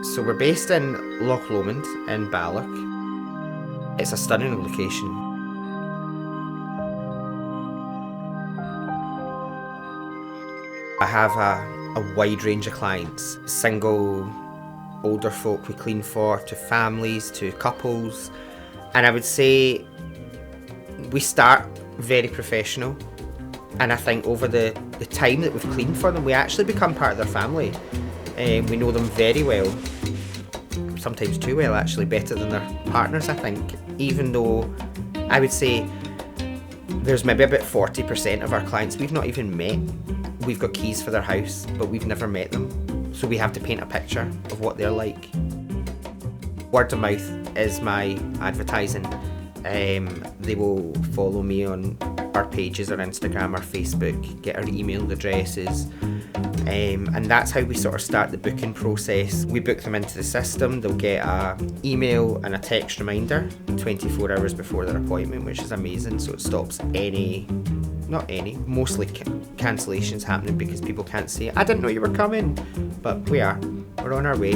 So we're based in Loch Lomond in Balloch. It's a stunning location. I have a wide range of clients, single, older folk we clean for, to families, to couples. And I would say we start very professional. And I think over the time that we've cleaned for them, we actually become part of their family. We know them very well, sometimes too well actually, better than their partners I think. Even though I would say there's maybe about 40% of our clients we've not even met. We've got keys for their house, but we've never met them. So we have to paint a picture of what they're like. Word of mouth is my advertising. They will follow me on our pages, our Instagram, our Facebook, get our email addresses, and that's how we sort of start the booking process. We book them into the system. They'll get an email and a text reminder 24 hours before their appointment, which is amazing. So it stops mostly cancellations happening because people can't say, I didn't know you were coming, but we're on our way.